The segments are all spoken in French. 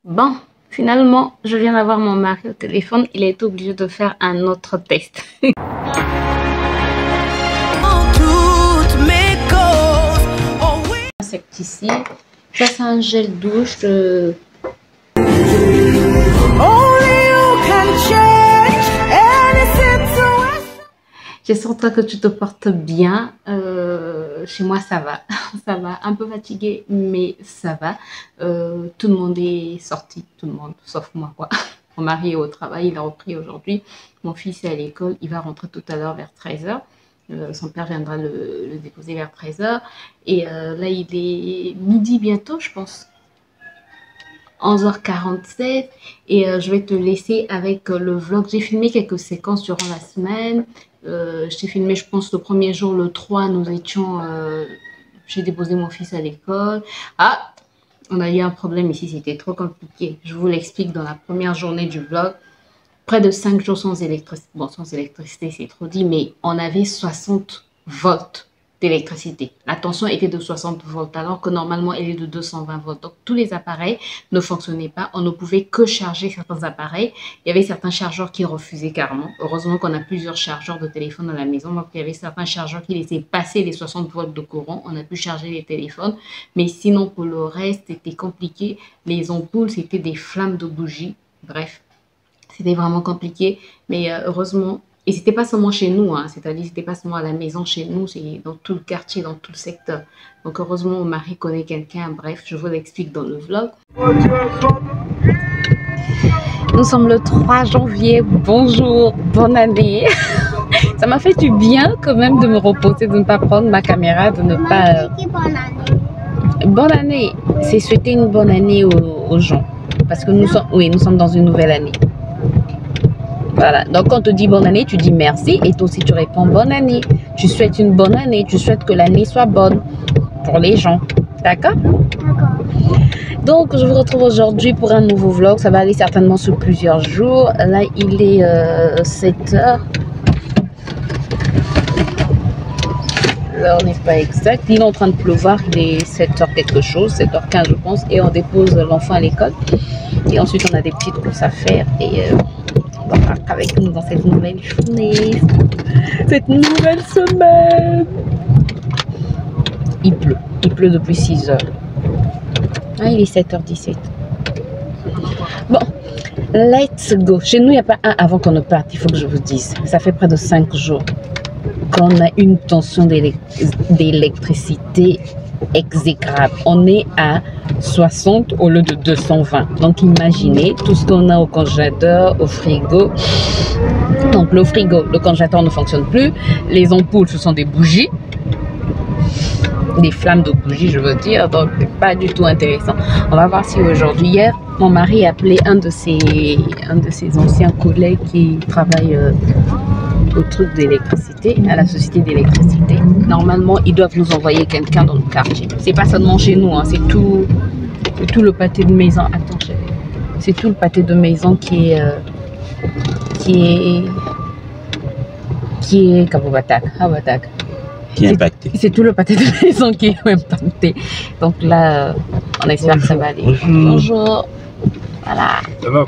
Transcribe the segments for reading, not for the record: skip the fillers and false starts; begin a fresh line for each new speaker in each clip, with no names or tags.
Bon, finalement, je viens d'avoir mon mari au téléphone. Il a été obligé de faire un autre test. Insecticide. Ça, c'est un gel douche de... J'espère que tu te portes bien. Chez moi, ça va. Ça va. Un peu fatigué, mais ça va. Tout le monde est sorti. Tout le monde, sauf moi, quoi. Mon mari est au travail. Il a repris aujourd'hui. Mon fils est à l'école. Il va rentrer tout à l'heure vers 13h. Son père viendra le déposer vers 13h. Et là, il est midi bientôt, je pense. 11h47 et je vais te laisser avec le vlog. J'ai filmé quelques séquences durant la semaine. J'ai filmé, je pense, le premier jour, le 3, nous étions... j'ai déposé mon fils à l'école. Ah, on a eu un problème ici, c'était trop compliqué. Je vous l'explique dans la première journée du vlog. Près de 5 jours sans électricité. Bon, sans électricité, c'est trop dit, mais on avait 60 volts d'électricité. La tension était de 60 volts alors que normalement elle est de 220 volts. Donc tous les appareils ne fonctionnaient pas. On ne pouvait que charger certains appareils. Il y avait certains chargeurs qui refusaient carrément. Heureusement qu'on a plusieurs chargeurs de téléphone dans la maison. Donc il y avait certains chargeurs qui laissaient passer les 60 volts de courant. On a pu charger les téléphones. Mais sinon pour le reste c'était compliqué. Les ampoules c'était des flammes de bougies. Bref, c'était vraiment compliqué. Mais heureusement... Et c'était pas seulement chez nous, hein, c'est-à-dire c'était pas seulement à la maison chez nous, c'est dans tout le quartier, dans tout le secteur. Donc heureusement, mon mari connaît quelqu'un, bref, je vous l'explique dans le vlog. Nous sommes le 3 janvier, bonjour, bonne année. Ça m'a fait du bien quand même de me reposer, de ne pas prendre ma caméra, de ne pas... Bonne année, c'est souhaiter une bonne année aux gens. Parce que nous sommes, oui, nous sommes dans une nouvelle année. Voilà, donc quand on te dit bonne année, tu dis merci et toi aussi tu réponds bonne année. Tu souhaites une bonne année, tu souhaites que l'année soit bonne pour les gens. D'accord? D'accord. Donc je vous retrouve aujourd'hui pour un nouveau vlog. Ça va aller certainement sur plusieurs jours. Là il est 7h. L'heure n'est pas exacte. Il est en train de pleuvoir, il est 7h quelque chose, 7h15 je pense. Et on dépose l'enfant à l'école. Et ensuite on a des petites courses à faire et... avec nous dans cette nouvelle journée, cette nouvelle semaine. Il pleut depuis 6 heures. Ah, il est 7h17. Bon, let's go. Chez nous, il n'y a pas un avant qu'on ne parte, il faut que je vous dise. Ça fait près de 5 jours qu'on a une tension d'électricité exécrable. On est à 60 au lieu de 220. Donc imaginez tout ce qu'on a au congélateur, au frigo. Donc le frigo, le congélateur ne fonctionne plus. Les ampoules, ce sont des bougies. Des flammes de bougies, je veux dire. Donc c'est pas du tout intéressant. On va voir si aujourd'hui, hier, mon mari a appelé un de ses anciens collègues qui travaille au truc d'électricité, à la société d'électricité. Normalement, ils doivent nous envoyer quelqu'un dans le quartier. C'est pas seulement chez nous, hein, c'est tout le pâté de maison. Attends, c'est tout le pâté de maison qui est Kabobatak. Qui est impacté. C'est tout le pâté de maison qui est impacté. Donc là, on espère que ça va aller. Bonjour. Voilà. Ça va.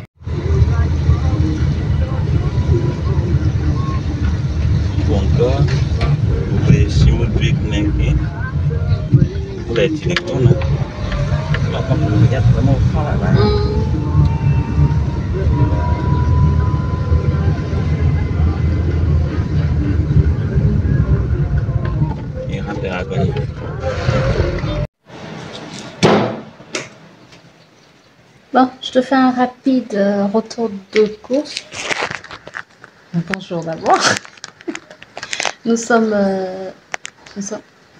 Encore, vous pouvez si vous devez connecter, vous pouvez être directement. Là, comme vous regardez vraiment au fond là-bas. Et rentrer à gagner.
Bon, je te fais un rapide retour de course. Bonjour d'abord. Nous sommes...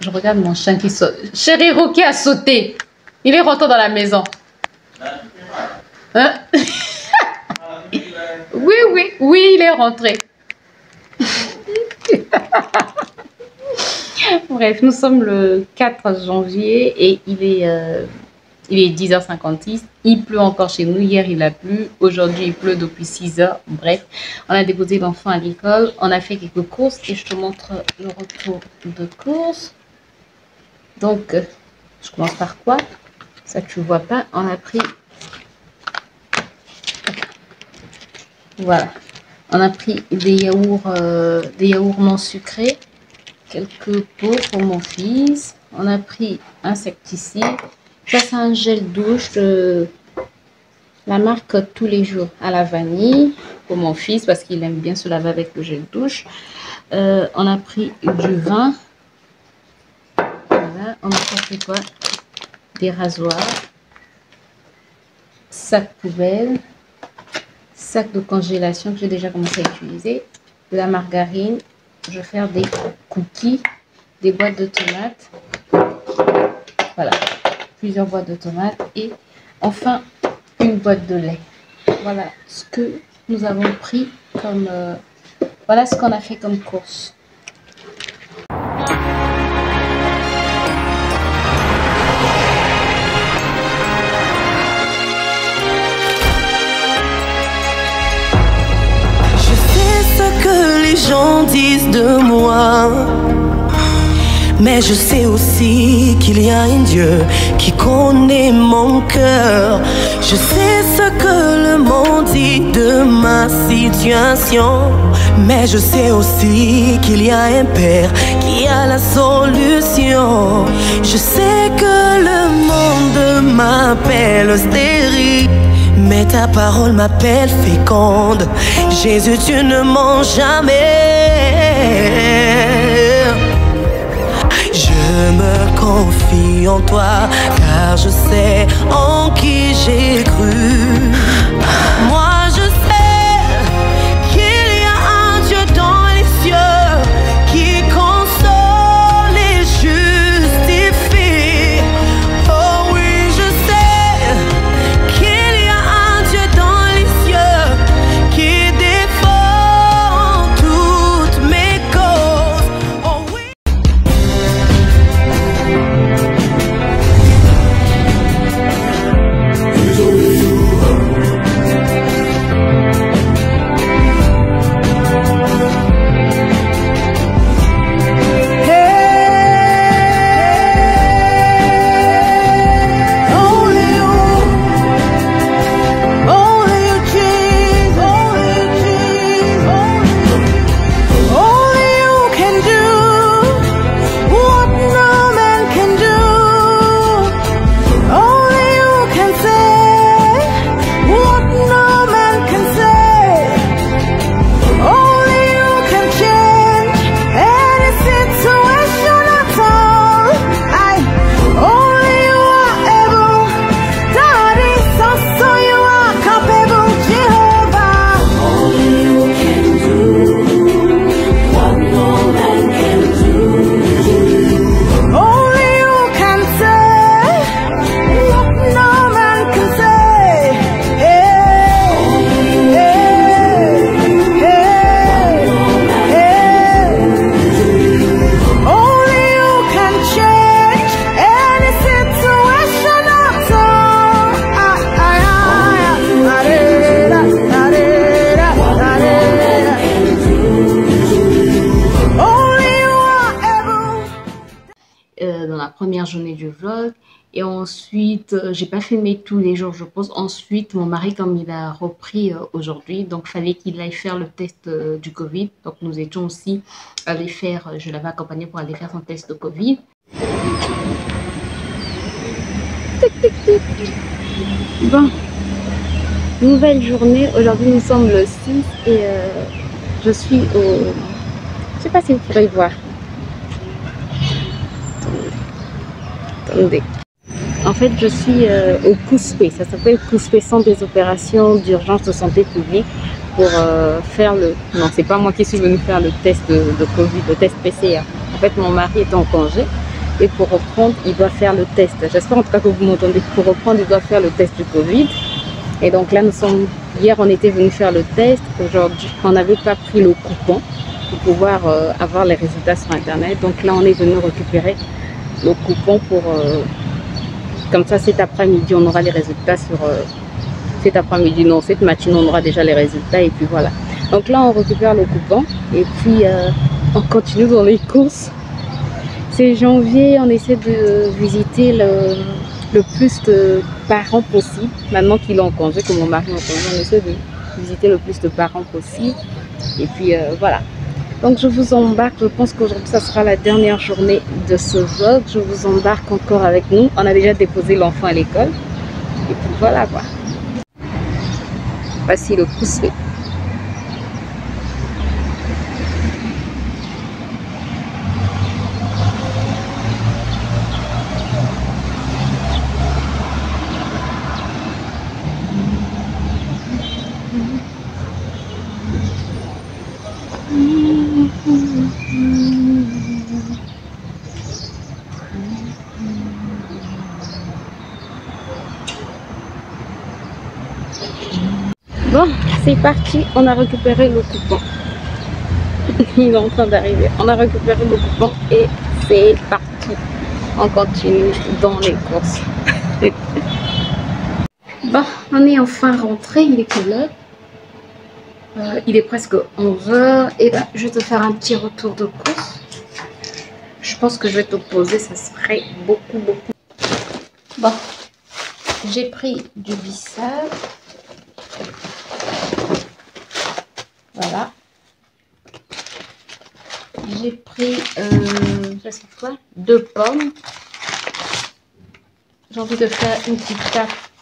Je regarde mon chien qui saute. Chéri Rocky a sauté. Il est rentré dans la maison. Hein? Oui, il est rentré. Bref, nous sommes le 4 janvier et il est 10h56. Il pleut encore chez nous. Hier, il a plu. Aujourd'hui, il pleut depuis 6h. Bref, on a déposé l'enfant à l'école. On a fait quelques courses et je te montre le retour de course. Donc, je commence par quoi? Ça, tu vois pas. On a pris Voilà. On a pris des yaourts non sucrés, quelques pots pour mon fils. On a pris insecticide. Ça, c'est un gel douche de la marque Tous les jours à la vanille pour mon fils parce qu'il aime bien se laver avec le gel douche. On a pris du vin. Voilà. On a pris quoi? Des rasoirs. Sac poubelle. Sac de congélation que j'ai déjà commencé à utiliser, de la margarine, je vais faire des cookies, des boîtes de tomates, voilà, plusieurs boîtes de tomates et enfin une boîte de lait. Voilà ce que nous avons pris comme, voilà ce qu'on a fait comme course.
Que les gens disent de moi, mais je sais aussi qu'il y a un Dieu qui connaît mon cœur. Je sais ce que le monde dit de ma situation, mais je sais aussi qu'il y a un Père qui a la solution. Je sais que le monde m'appelle stérile, mais ta parole m'appelle féconde. Jésus, tu ne mens jamais. Je me confie en toi, car je sais en qui j'ai cru. Moi, je sais qu'il y a un Dieu dans les cieux qui console et justifie. Oh oui, je sais qu'il y a un Dieu dans les cieux qui défend toutes mes causes. Oh oui.
Dans la première journée du vlog et ensuite j'ai pas filmé tous les jours je pense. Ensuite mon mari, comme il a repris aujourd'hui, donc fallait qu'il aille faire le test du Covid, donc nous étions aussi allés faire, je l'avais accompagné pour aller faire son test de Covid. Bon, nouvelle journée, aujourd'hui nous sommes le 6 et je suis au, je sais pas si vous pourrez voir. Attendez. En fait, je suis au COUSPE, ça s'appelle COUSPE, Centre des opérations d'urgence de santé publique, pour faire le... Non, c'est pas moi qui suis venue faire le test de Covid, le test PCR. En fait, mon mari est en congé et pour reprendre, il doit faire le test. J'espère en tout cas que vous m'entendez. Pour reprendre, il doit faire le test du Covid. Et donc là, nous sommes... Hier, on était venu faire le test. Aujourd'hui, on n'avait pas pris le coupon pour pouvoir avoir les résultats sur Internet. Donc là, on est venu récupérer le coupon pour comme ça cet après-midi on aura les résultats sur cet après-midi, non cette matinée on aura déjà les résultats et puis voilà. Donc là on récupère le coupon et puis on continue dans les courses. C'est janvier, on essaie de visiter le plus de parents possible maintenant qu'il est en congé, que mon mari est en congé, on essaie visiter le plus de parents possible. Et puis voilà. Donc je vous embarque, je pense qu'aujourd'hui ça sera la dernière journée de ce vlog. Je vous embarque encore avec nous. On a déjà déposé l'enfant à l'école. Et puis voilà quoi. Voici le poussé. Bon, c'est parti, on a récupéré le coupon. Il est en train d'arriver. On a récupéré le coupon et c'est parti. On continue dans les courses. Bon, on est enfin rentré. Il est quelle heure? Il est presque 11 h. Et là, je vais te faire un petit retour de course. Je pense que je vais te poser, ça serait beaucoup. Bon, j'ai pris du bissap. Voilà. J'ai pris, ça c'est quoi? 2 pommes. J'ai envie de faire une petite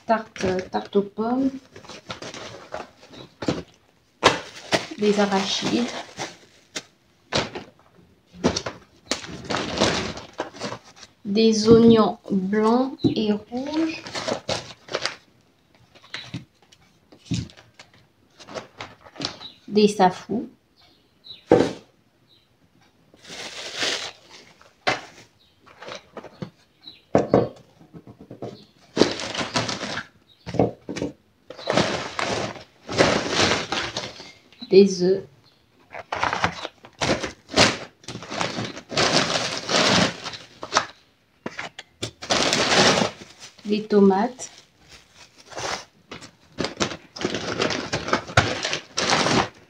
tarte aux pommes. Des arachides. Des oignons blancs et rouges. Des safous. Des œufs. Des tomates.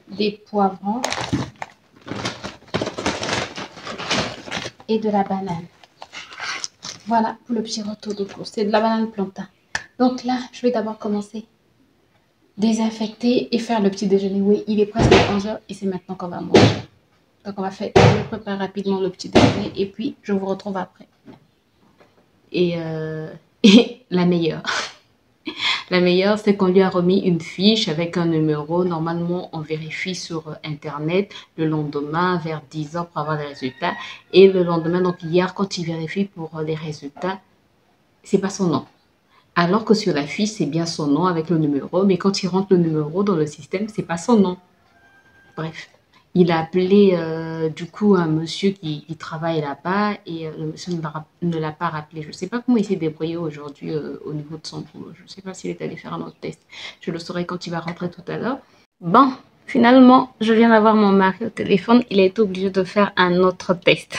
Des poivrons. Et de la banane. Voilà pour le petit retour de course. C'est de la banane plantain. Donc là, je vais d'abord commencer désinfecter et faire le petit déjeuner. Oui, il est presque 11 h et c'est maintenant qu'on va manger. Donc on va faire, je prépare rapidement le petit déjeuner et puis je vous retrouve après. Et la meilleure. La meilleure, c'est qu'on lui a remis une fiche avec un numéro. Normalement, on vérifie sur Internet le lendemain vers 10 h pour avoir les résultats. Et le lendemain, donc hier, quand il vérifie pour les résultats, c'est pas son nom. Alors que sur la fiche, c'est bien son nom avec le numéro. Mais quand il rentre le numéro dans le système, c'est pas son nom. Bref. Il a appelé du coup un monsieur qui travaille là-bas et le monsieur ne l'a pas rappelé. Je ne sais pas comment il s'est débrouillé aujourd'hui au niveau de son boulot. Je ne sais pas s'il est allé faire un autre test. Je le saurai quand il va rentrer tout à l'heure. Bon, finalement, je viens d'avoir mon mari au téléphone. Il a été obligé de faire un autre test.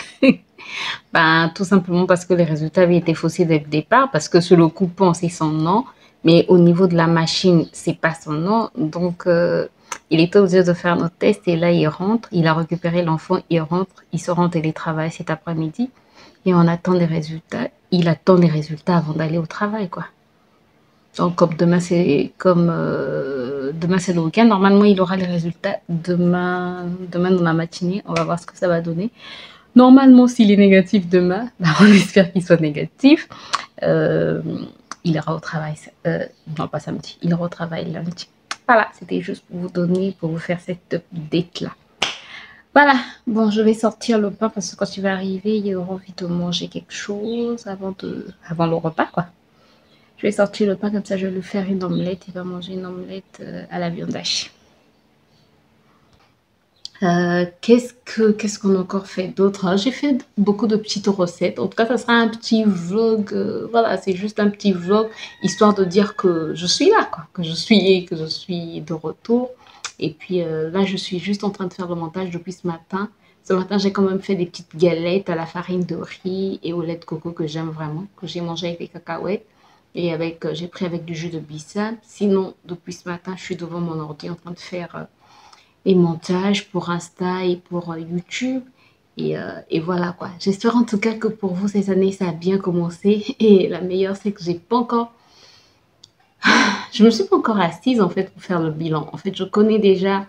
Ben, tout simplement parce que les résultats avaient été faussés dès le départ. Parce que sur le coupon, c'est son nom. Mais au niveau de la machine, c'est pas son nom. Donc... il était obligé de faire notre test et là, il rentre. Il a récupéré l'enfant, il rentre. Il sera en télétravail cet après-midi et on attend les résultats. Il attend les résultats avant d'aller au travail, quoi. Donc, comme demain, c'est le week-end. Normalement, il aura les résultats demain dans la matinée. On va voir ce que ça va donner. Normalement, s'il est négatif demain, on espère qu'il soit négatif. Il ira au travail. Non, pas samedi. Il ira au travail lundi. Voilà, c'était juste pour vous donner, pour vous faire cette update-là. Voilà, bon, je vais sortir le pain parce que quand il va arriver, il aura envie de manger quelque chose avant le repas, quoi. Je vais sortir le pain, comme ça je vais lui faire une omelette. Il va manger une omelette à la viande hachée. Qu'est-ce qu'on a encore fait d'autre? J'ai fait beaucoup de petites recettes. En tout cas, ça sera un petit vlog. Voilà, c'est juste un petit vlog, histoire de dire que je suis là, quoi. Que je suis de retour. Et puis là, je suis juste en train de faire le montage depuis ce matin. Ce matin, j'ai quand même fait des petites galettes à la farine de riz et au lait de coco que j'aime vraiment, que j'ai mangé avec des cacahuètes. Et j'ai pris avec du jus de bissap. Sinon, depuis ce matin, je suis devant mon ordi en train de faire... les montages pour Insta et pour YouTube. Et voilà quoi. J'espère en tout cas que pour vous, cette année, ça a bien commencé. Et la meilleure, c'est que j'ai pas encore Je me suis pas encore assise en fait pour faire le bilan. En fait, je connais déjà.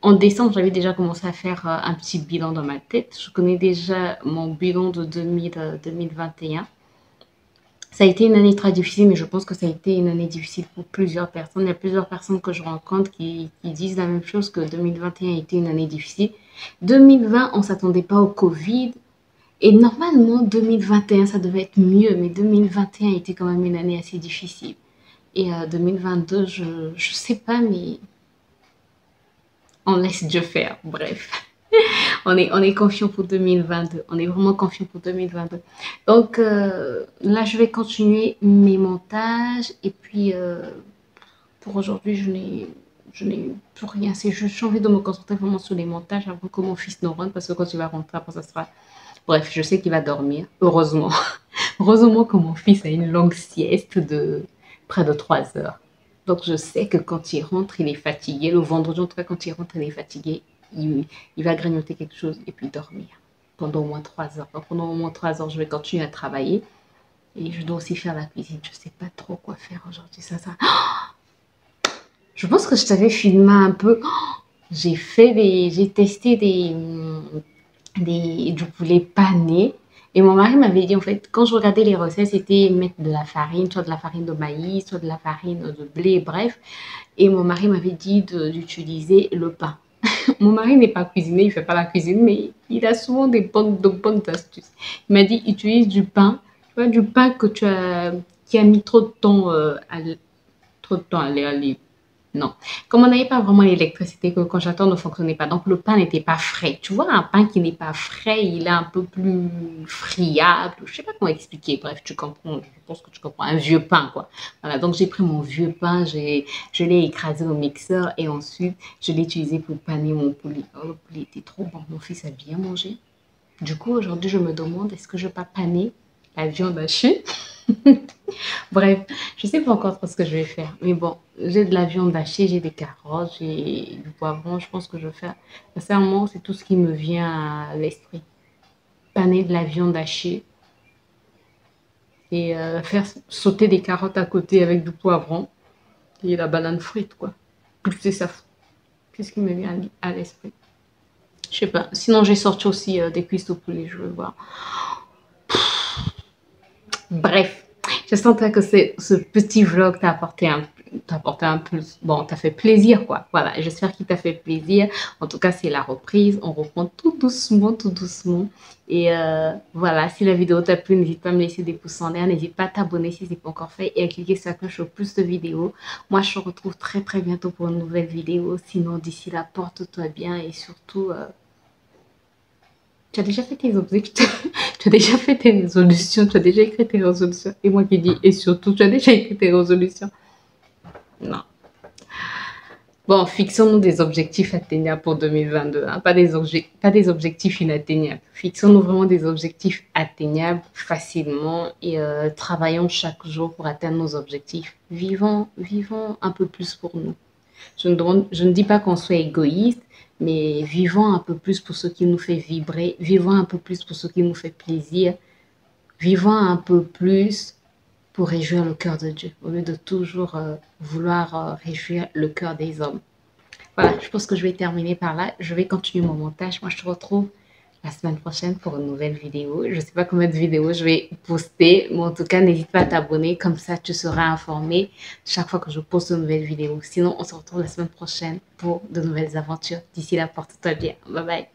En décembre, j'avais déjà commencé à faire un petit bilan dans ma tête. Je connais déjà mon bilan de 2021. Ça a été une année très difficile, mais je pense que ça a été une année difficile pour plusieurs personnes. Il y a plusieurs personnes que je rencontre qui disent la même chose, que 2021 a été une année difficile. 2020, on ne s'attendait pas au Covid. Et normalement, 2021, ça devait être mieux, mais 2021 a été quand même une année assez difficile. Et 2022, je ne sais pas, mais on laisse Dieu faire. Bref. On est confiant pour 2022. On est vraiment confiant pour 2022. Donc là, je vais continuer mes montages. Et puis, pour aujourd'hui, je n'ai plus rien. C'est juste, j'ai envie de me concentrer vraiment sur les montages avant que mon fils ne rentre. Parce que quand il va rentrer, après, ça sera... Bref, je sais qu'il va dormir. Heureusement. Heureusement que mon fils a une longue sieste de près de 3 heures. Donc, je sais que quand il rentre, il est fatigué. Le vendredi, en tout cas, quand il rentre, il est fatigué. Il va grignoter quelque chose et puis dormir pendant au moins 3 heures. Donc, pendant au moins 3 heures, je vais continuer à travailler. Et je dois aussi faire la cuisine. Je ne sais pas trop quoi faire aujourd'hui. Je pense que je t'avais filmé un peu. J'ai testé du poulet pané. Et mon mari m'avait dit, en fait, quand je regardais les recettes, c'était mettre de la farine, soit de la farine de maïs, soit de la farine de blé, bref. Et mon mari m'avait dit d'utiliser le pain. Mon mari n'est pas cuisinier, il ne fait pas la cuisine, mais il a souvent de bonnes astuces. Il m'a dit, utilise du pain, tu vois, du pain qui a mis trop de temps à aller. Non. Comme on n'avait pas vraiment l'électricité, que le congélateur ne fonctionnait pas, donc le pain n'était pas frais. Tu vois, un pain qui n'est pas frais, il est un peu plus friable. Je ne sais pas comment expliquer. Bref, tu comprends. Je pense que tu comprends. Un vieux pain, quoi. Voilà. Donc, j'ai pris mon vieux pain, je l'ai écrasé au mixeur et ensuite, je l'ai utilisé pour paner mon poulet. Oh, le poulet était trop bon. Mon fils a bien mangé. Du coup, aujourd'hui, je me demande, est-ce que je ne vais pas paner la viande hachée? Bref, je ne sais pas encore trop ce que je vais faire. Mais bon, j'ai de la viande hachée, j'ai des carottes, j'ai du poivron. Je pense que je vais faire. Sincèrement, c'est tout ce qui me vient à l'esprit. Paner de la viande hachée et faire sauter des carottes à côté avec du poivron et la banane frite, quoi. C'est ça. Qu'est-ce qui me vient à l'esprit? Je sais pas. Sinon, j'ai sorti aussi des cuisses de poulet, je veux voir. Bref, j'espère que ce petit vlog t'a apporté un peu, bon, t'a fait plaisir, quoi. Voilà, j'espère qu'il t'a fait plaisir. En tout cas, c'est la reprise. On reprend tout doucement, tout doucement. Et voilà, si la vidéo t'a plu, n'hésite pas à me laisser des pouces en l'air. N'hésite pas à t'abonner si ce n'est pas encore fait et à cliquer sur la cloche pour plus de vidéos. Moi, je te retrouve très, très bientôt pour une nouvelle vidéo. Sinon, d'ici là, porte-toi bien et surtout... tu as déjà fait tes objectifs, tu as déjà fait tes résolutions, tu as déjà écrit tes résolutions. Et moi qui dis, et surtout, tu as déjà écrit tes résolutions. Non. Bon, fixons-nous des objectifs atteignables pour 2022, hein, pas des objectifs inatteignables. Fixons-nous vraiment des objectifs atteignables facilement et travaillons chaque jour pour atteindre nos objectifs. Vivons un peu plus pour nous. Je ne dis pas qu'on soit égoïste, mais vivons un peu plus pour ce qui nous fait vibrer, vivons un peu plus pour ce qui nous fait plaisir, vivons un peu plus pour réjouir le cœur de Dieu, au lieu de toujours vouloir réjouir le cœur des hommes. Voilà, je pense que je vais terminer par là. Je vais continuer mon montage. Moi, je te retrouve la semaine prochaine pour une nouvelle vidéo. Je ne sais pas combien de vidéos je vais poster, mais en tout cas, n'hésite pas à t'abonner. Comme ça, tu seras informé chaque fois que je poste une nouvelle vidéo. Sinon, on se retrouve la semaine prochaine pour de nouvelles aventures. D'ici là, porte-toi bien. Bye bye.